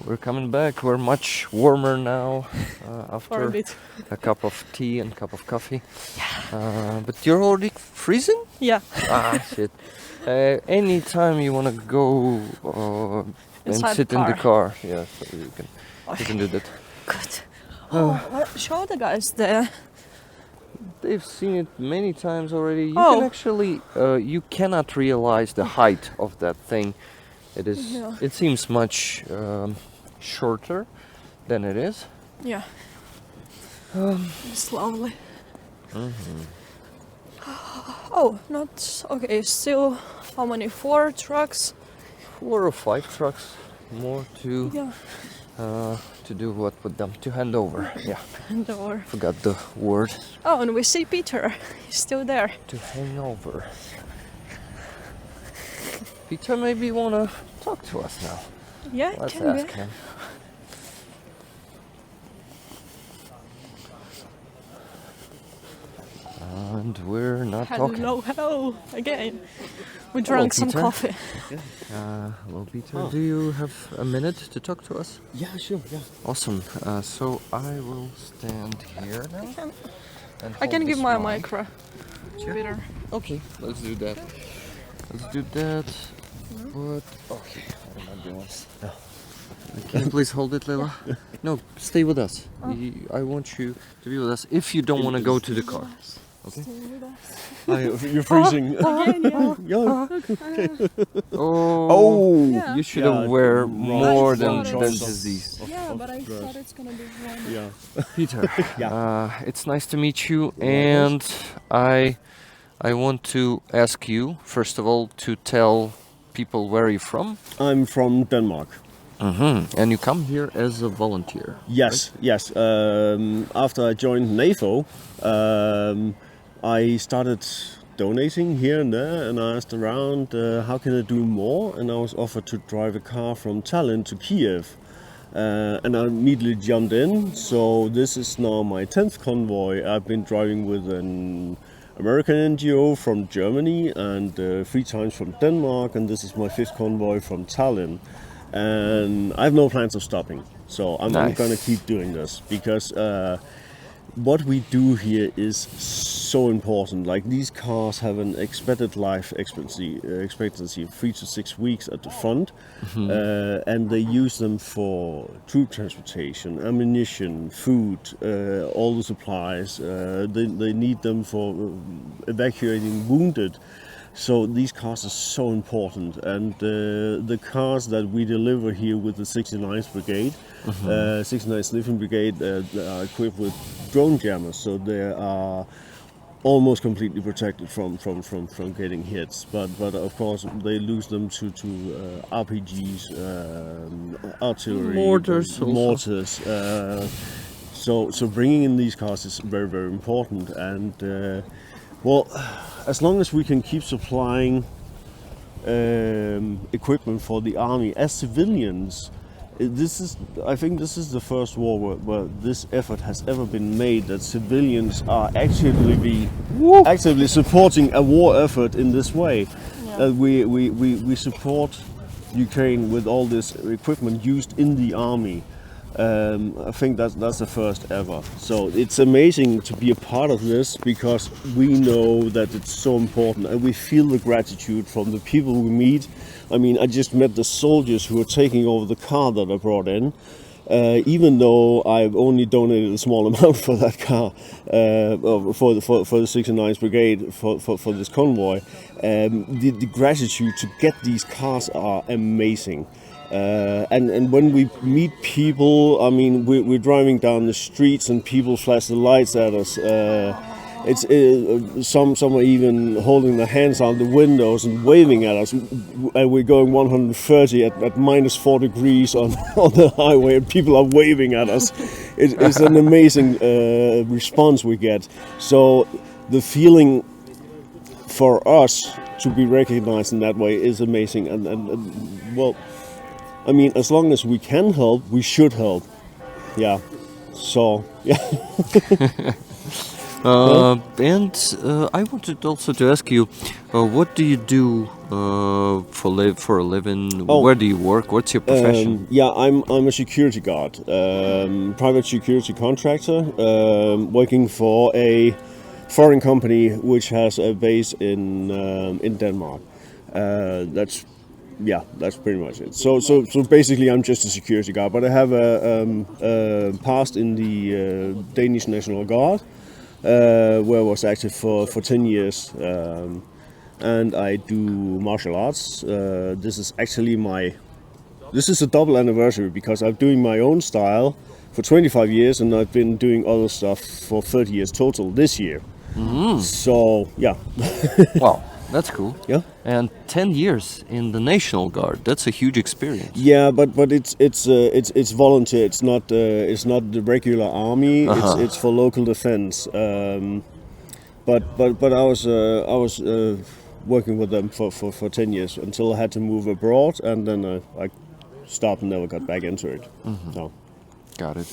we're coming back. We're much warmer now after bit. a cup of tea and cup of coffee. But you're already freezing? Yeah. Shit. Anytime you want to go and Inside sit the in the car. car, yeah, so you can do that. Good. Well, show the guys there. They've seen it many times already. You Oh. can actually, you cannot realize the height of that thing. It is. Yeah. It seems much shorter than it is. Yeah. It's lovely. Oh, not okay. Still, how many? 4 trucks? 4 or 5 trucks more to Yeah. to do what with them? To hand over. Yeah, And or forgot the word. oh, and we see Peter. He's still there. To hang over. Peter maybe wanna talk to us now. Yeah, Let's can ask be. him. And we're not talking. Hello again. We drank some Peter. coffee. Hello, Peter. Do you have a minute to talk to us? Yeah, sure, yeah. Awesome. So I will stand here now. And I can hold give this my mic. micro. Peter. Okay, let's do that. Let's do that. What? Okay, what am I doing? Can you please hold it, Lila? No, stay with us. I want you to be with us if you don't want to go to the car. Okay? You're freezing. Yeah. Oh, Yeah. you should Yeah, have wear right. more than Right. just these. Yeah, but I thought it's gonna be warm. Yeah. Peter, Yeah. it's nice to meet you, and I want to ask you first of all to tell people where you're from. I'm from Denmark. And you come here as a volunteer. Yes, yes. After I joined NAFO, I started donating here and there, and I asked around how can I do more, and I was offered to drive a car from Tallinn to Kiev. And I immediately jumped in. So this is now my 10th convoy. I've been driving with an American NGO from Germany and 3 times from Denmark, and this is my 5th convoy from Tallinn. And I have no plans of stopping, so I'm going to keep doing this because what we do here is so important. Like, these cars have an expected life expectancy of 3 to 6 weeks at the front, and they use them for troop transportation, ammunition, food, all the supplies. They need them for evacuating wounded. So these cars are so important, and the cars that we deliver here with the 69th Brigade, 69th Sniffing Brigade, are equipped with drone jammers, so they are almost completely protected from getting hits. But of course they lose them to RPGs, artillery, Mortars also. mortars. So bringing in these cars is very, very important, and well, as long as we can keep supplying equipment for the army as civilians, I think this is the first war where this effort has ever been made, that civilians are actively supporting a war effort in this way. Yeah. We support Ukraine with all this equipment used in the army. I think that's the first ever. So it's amazing to be a part of this, because we know that it's so important, and we feel the gratitude from the people we meet. I mean, I just met the soldiers who are taking over the car that I brought in. Even though I've only donated a small amount for that car, for the 69th Brigade, for this convoy, the gratitude to get these cars are amazing. And when we meet people, I mean, we're driving down the streets and people flash the lights at us. Some are even holding their hands out the windows and waving at us. And we're going 130 at minus 4 degrees on the highway, and people are waving at us. It's an amazing response we get. So the feeling for us to be recognized in that way is amazing. And well, I mean, as long as we can help, we should help. Yeah. So, yeah. And I wanted also to ask you, what do you do for a living? Oh. Where do you work? What's your profession? Yeah, I'm a security guard, private security contractor, working for a foreign company which has a base in Denmark. That's pretty much it. So basically, I'm just a security guard, but I have a past in the Danish National Guard, where I was active for 10 years. And I do martial arts. This is actually this is a double anniversary because I'm doing my own style for 25 years and I've been doing other stuff for 30 years total this year. So, yeah. Wow, that's cool. Yeah. And 10 years in the National Guard. That's a huge experience. Yeah, but it's volunteer. It's not the regular army. It's for local defense. But I was working with them for 10 years until I had to move abroad, and then I stopped and never got back into it. So. Got it.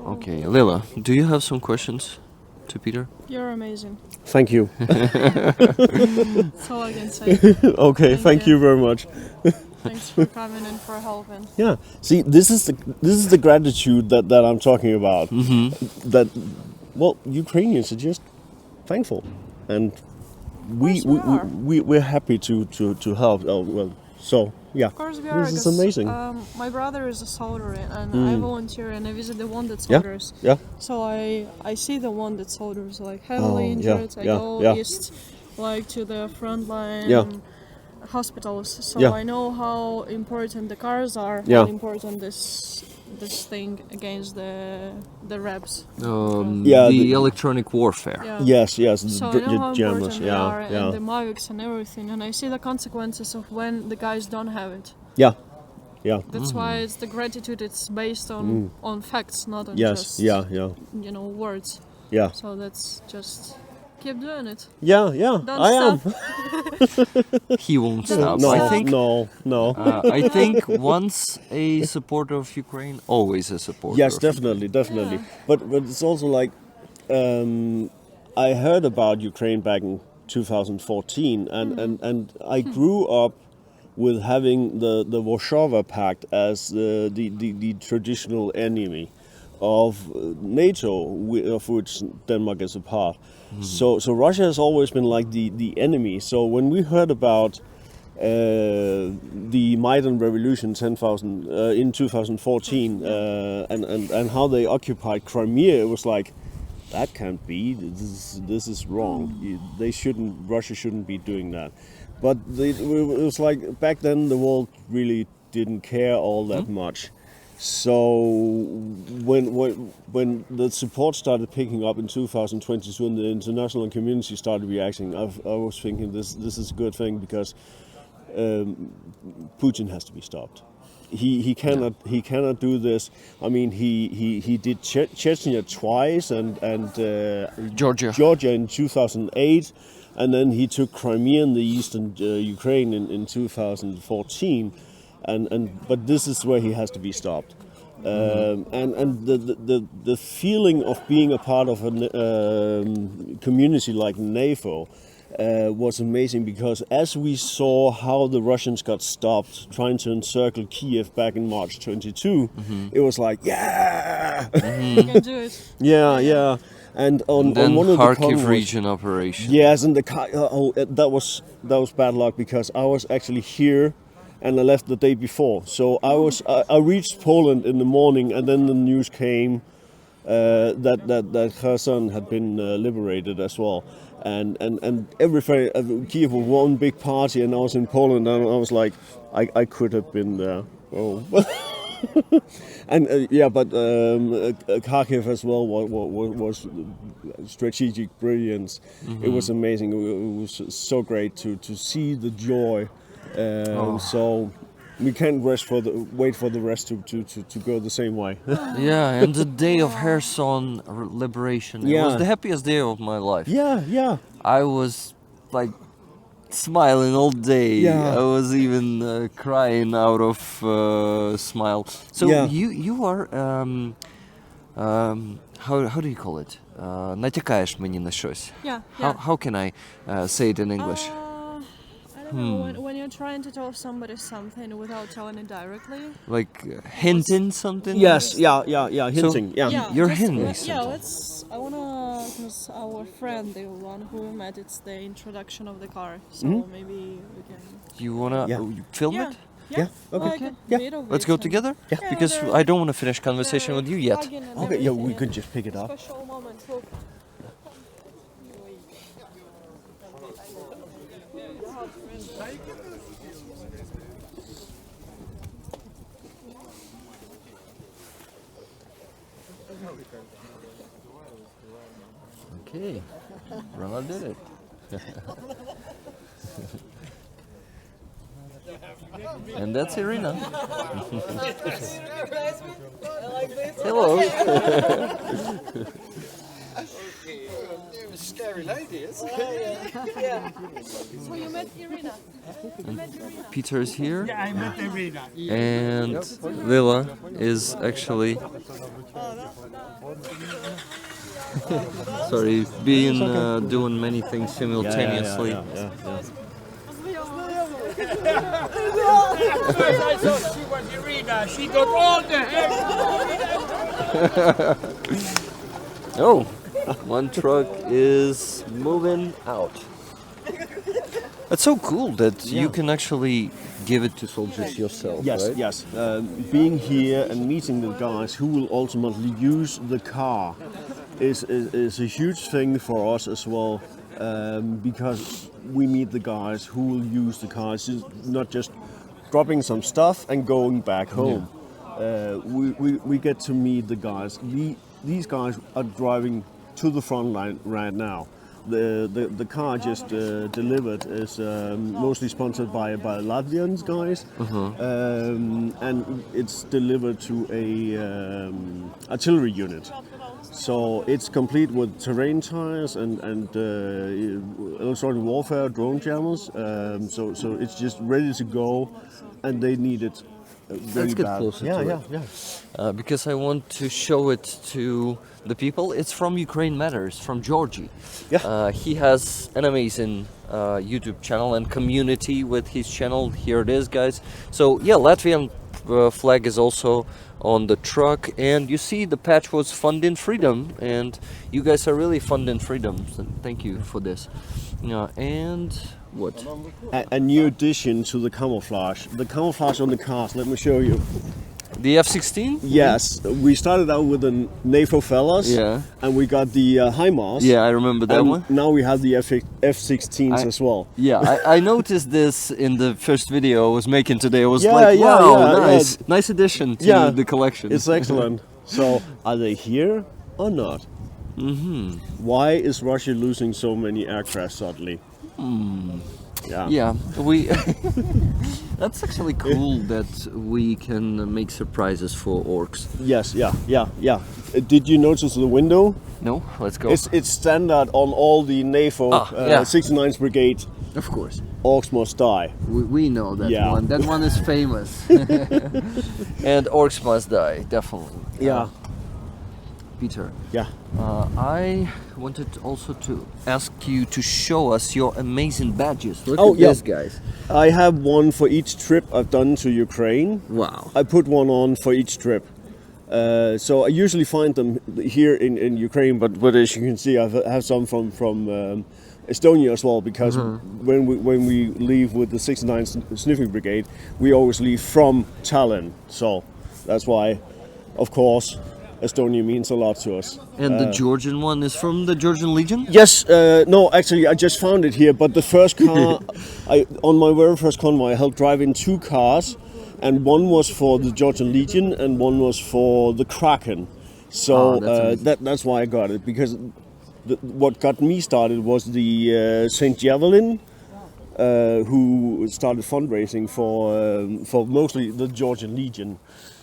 Okay, Lila, do you have some questions to Peter? You're amazing. Thank you. That's all I can say. Okay, thank you very much. Thanks for coming and for helping. Yeah. See, this is the gratitude that I'm talking about. That, well, Ukrainians are just thankful, and we're happy to help. Oh well, so yeah. Of course we are. This is amazing. My brother is a soldier, and I volunteer and I visit the wounded Yeah. soldiers. Yeah. So I see the wounded soldiers like heavily injured. I go east, like to the front line hospitals. So Yeah. I know how important the cars are. Yeah. How important this thing against the reps. The electronic warfare. Yeah. Yes. So I know how jammers. important they are, Yeah. and the Mavics and everything, and I see the consequences of when the guys don't have it. Yeah. That's why it's the gratitude. It's based on facts, not on Yes. just Yeah. words. Yeah. So that's just keep doing it. Yeah. Don't I am. stop. He won't stop. No. I think. No. I think once a supporter of Ukraine, always a supporter. Yes, of definitely. But it's also like I heard about Ukraine back in 2014, and I grew up with having the Warsaw Pact as the traditional enemy of NATO, of which Denmark is a part. So Russia has always been like the enemy. So when we heard about the Maidan Revolution in 2014 and how they occupied Crimea, it was like, that can't be. This is wrong. Russia shouldn't be doing that. But it was like back then the world really didn't care all that much. So when the support started picking up in 2022 and the international community started reacting, I was thinking this is a good thing because Putin has to be stopped. He cannot do this. I mean he did Chechnya twice and Georgia in 2008, and then he took Crimea in the eastern Ukraine in 2014. But this is where he has to be stopped. And the feeling of being a part of a community like NAFO was amazing, because as we saw how the Russians got stopped trying to encircle Kiev back in March 22, it was like, yeah, You can do it. yeah. And on one of the Kharkiv convoys, region operation. yes, and that was bad luck, because I was actually here and I left the day before. So I reached Poland in the morning, and then the news came that Kherson had been liberated as well. And everything, Kiev was one big party, and I was in Poland, and I was like, I could have been there. Oh. And but Kharkiv as well was strategic brilliance. It was amazing. It was so great to see the joy. So we can't wait for the rest to go the same way. Yeah, and the day of Kherson liberation, it was the happiest day of my life. Yeah. I was like smiling all day. Yeah. I was even crying out of smile. So you are how do you call it? Натякаєш мені на щось. Yeah. How can I say it in English? I don't know, when you're trying to tell somebody something without telling it directly. Like hinting something? Yes, yeah, hinting, You're just, hinting Yeah, something. I wanna, because our friend, the one who we met, it's the introduction of the car, so maybe we can. You wanna you film it? Yeah, okay. Like a Yeah. bit of Let's it go and- together? Yeah, Because there- I don't want to finish conversation with you yet. plug-in and Okay, yeah, we everything, could just pick it up. Special moment. Look. Okay, Ronald did it. And that's Irina. Hello. Scary lady, isn't So you met Irina? Peter is here, I met Irina. and Lila is actually. Sorry, being doing many things simultaneously. I thought she was Irina. She got all the hair. Oh, one truck is moving out. That's so cool that you can actually give it to soldiers yourself, Yes, right? yes. Being here and meeting the guys who will ultimately use the car is a huge thing for us as well, because we meet the guys who will use the car. It's not just dropping some stuff and going back home. We get to meet the guys. These guys are driving to the front line right now. The car just delivered is mostly sponsored by Latvian guys, and it's delivered to a artillery unit. So it's complete with terrain tires and electronic warfare drone jammers. So it's just ready to go, and they need it. Let's get bad. closer Yeah, to yeah, it. yeah. Because I want to show it to the people. It's from Ukraine Matters, from Georgie. Yeah. He has an amazing YouTube channel and community with his channel. Here it is, guys. So yeah, Latvian flag is also on the truck, and you see the patch was Funding Freedom, and you guys are really funding freedom. So thank you for this. And what? A new addition to the camouflage. The camouflage on the cars. Let me show you. The F-16? Yes, we started out with the NAFO fellas, Yeah. and we got the HIMARS. Yeah, I remember that and one. now we have the F-16s as well. Yeah, I noticed this in the first video I was making today. I was Yeah, like, yeah, wow, yeah, nice. Nice addition to Yeah, the collection. It's excellent. So, are they here or not? Mm-hmm. Why is Russia losing so many aircraft suddenly? Yeah. Yeah, we. That's actually cool that we can make surprises for orcs. Yes, yeah. Did you notice the window? No, let's go. It's standard on all the NAFO yeah. 69th Brigade. Of course, Orcs must die. we know that Yeah. one. That one is famous. And orcs must die, definitely. Yeah. Peter. Yeah. I wanted also to ask you to show us your amazing badges. Look Oh, at yeah. this, guys. I have one for each trip I've done to Ukraine. Wow. I put one on for each trip. So I usually find them here in Ukraine, but as you can see, I have some from Estonia as well, because when we leave with the 69th Sniffing Brigade, we always leave from Tallinn. So that's why, of course, Estonia means a lot to us. And the Georgian one is from the Georgian Legion? Yes, no, actually, I just found it here. But the first car, on my very first convoy, I helped drive in two cars, and one was for the Georgian Legion, and one was for the Kraken. So that's why I got it, because what got me started was the Saint Javelin, who started fundraising for mostly the Georgian Legion.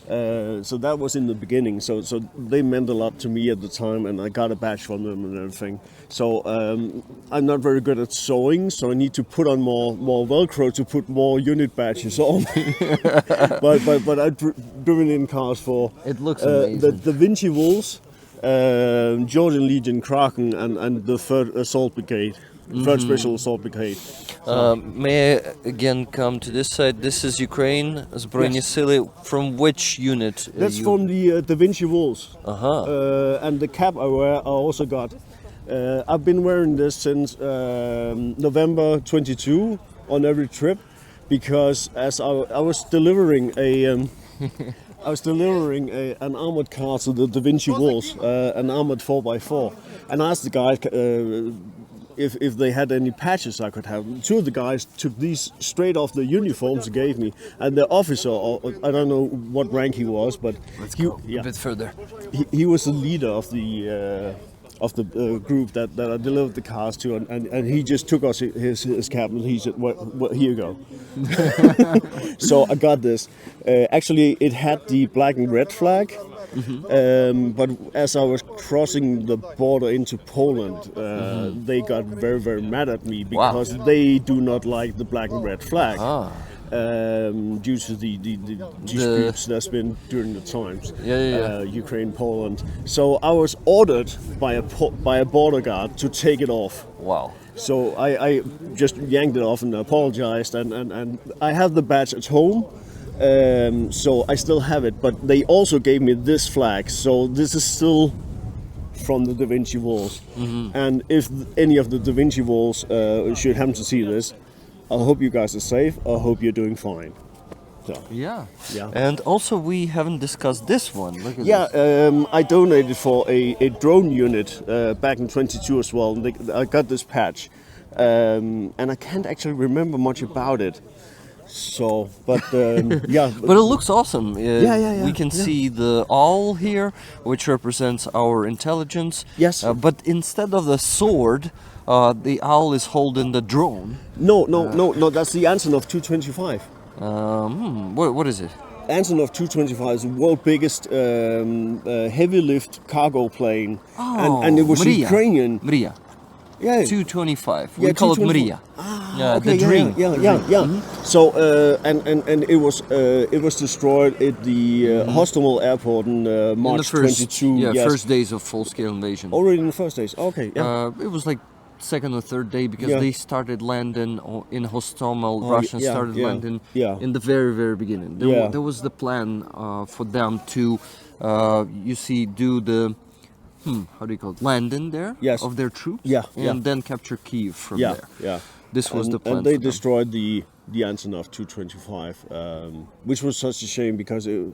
So that was in the beginning. So they meant a lot to me at the time, and I got a badge from them and everything. So I'm not very good at sewing, so I need to put on more Velcro to put more unit badges on. but I've driven in cars for It looks amazing. the Vinci Wolves, Georgian Legion Kraken, and the 3rd Assault Brigade. Third Special Assault Brigade. May I again come to this side? This is Ukraine, Zbrojny Sili. From which unit? That's from the Da Vinci Walls. Uh-huh. And the cap I wear, I also got. I've been wearing this since November 22 on every trip, because as I was delivering an armored car to the Da Vinci Walls, an armored 4x4, and I asked the guy if they had any patches I could have. Two of the guys took these straight off the uniforms they gave me, and the officer, or I don't know what rank he was, but Let's go a bit further. he was the leader of the group that I delivered the cars to, and he just took us his cap and he said, well, here you go. So I got this. Actually, it had the black and red flag. But as I was crossing the border into Poland, they got very, very mad at me because they do not like the black and red flag. Due to the disputes that's been during the times, Ukraine, Poland. So I was ordered by a border guard to take it off. Wow. So I just yanked it off and apologized, and I have the badge at home. So I still have it, but they also gave me this flag, so this is still from the Da Vinci Walls. And if any of the Da Vinci Walls should happen to see this, I hope you guys are safe. I hope you're doing fine. So, Yeah. Yeah. And also we haven't discussed this one. Look at yeah, this. I donated for a drone unit back in 22 as well. And I got this patch, and I can't actually remember much about it. So, but yeah. But it looks awesome. Yeah. We can see the owl here, which represents our intelligence. Yes. But instead of the sword, the owl is holding the drone. No. That's the Antonov 225. What is it? Antonov 225 is the world's biggest heavy lift cargo plane, and it was Mriya. Ukrainian. Mriya. Yeah. 225. Yeah, We call it 225. Mriya. Okay, the dream. Yeah. So and it was destroyed at the Hostomel airport in March In the first, 22. Yes. first days of full-scale invasion. Already in the first days. Okay. Yeah. It was like second or third day because Yeah. they started landing in Hostomel. Oh, Russians yeah, started yeah, landing yeah. in the very, very beginning. There was the plan for them to, do the, how do you call it, landing there Yes. of their troops, Yeah, and yeah. then capture Kiev from Yeah. there. Yeah. This was the plan. And they for them. destroyed the Antonov 225, which was such a shame because it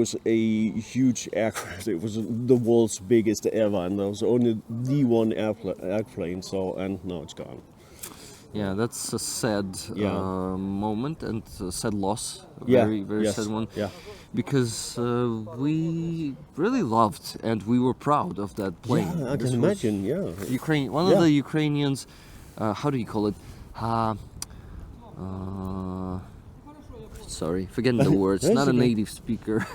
was a huge aircraft. It was the world's biggest ever, and there was only the one airplane. So, and now it's gone. Yeah, that's a sad moment and a sad loss. A Yeah, very, very yes, sad one. yeah. Because we really loved and we were proud of that plane. Yeah, I This can was imagine. Yeah. Ukraine. One of the Ukrainians. How do you call it? Sorry, forgetting the words. That's Not a okay. native speaker.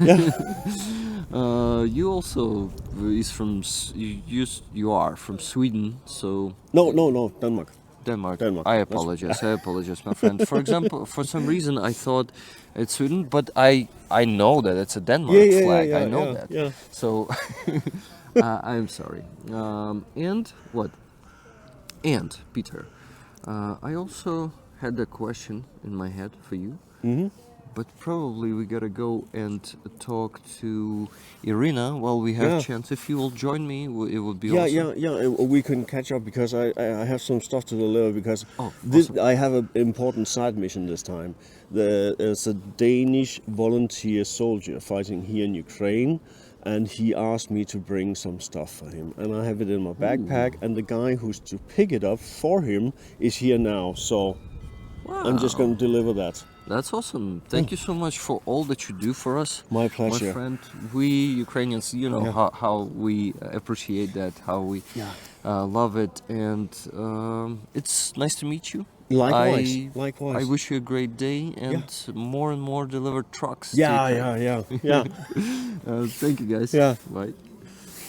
You also is from. You are from Sweden, so. No, Denmark. Denmark. Denmark. I apologize, my friend. For example, for some reason I thought it's Sweden, but I know that it's a Denmark flag. I know that. Yeah. So I'm sorry. And what? And Peter, I also had a question in my head for you. Mm-hmm. But probably we gotta go and talk to Irina while we have chance. If you will join me, it would be awesome. Yeah. We can catch up because I have some stuff to deliver because awesome. I have an important side mission this time. There's a Danish volunteer soldier fighting here in Ukraine, and he asked me to bring some stuff for him, and I have it in my backpack. And the guy who's to pick it up for him is here now, so I'm just going to deliver that. That's awesome. Thank you so much for all that you do for us. My pleasure. My friend, we Ukrainians, you know how we appreciate that, how we love it, and it's nice to meet you. Likewise. I wish you a great day and more delivered trucks. Yeah. Thank you guys. Yeah. Bye.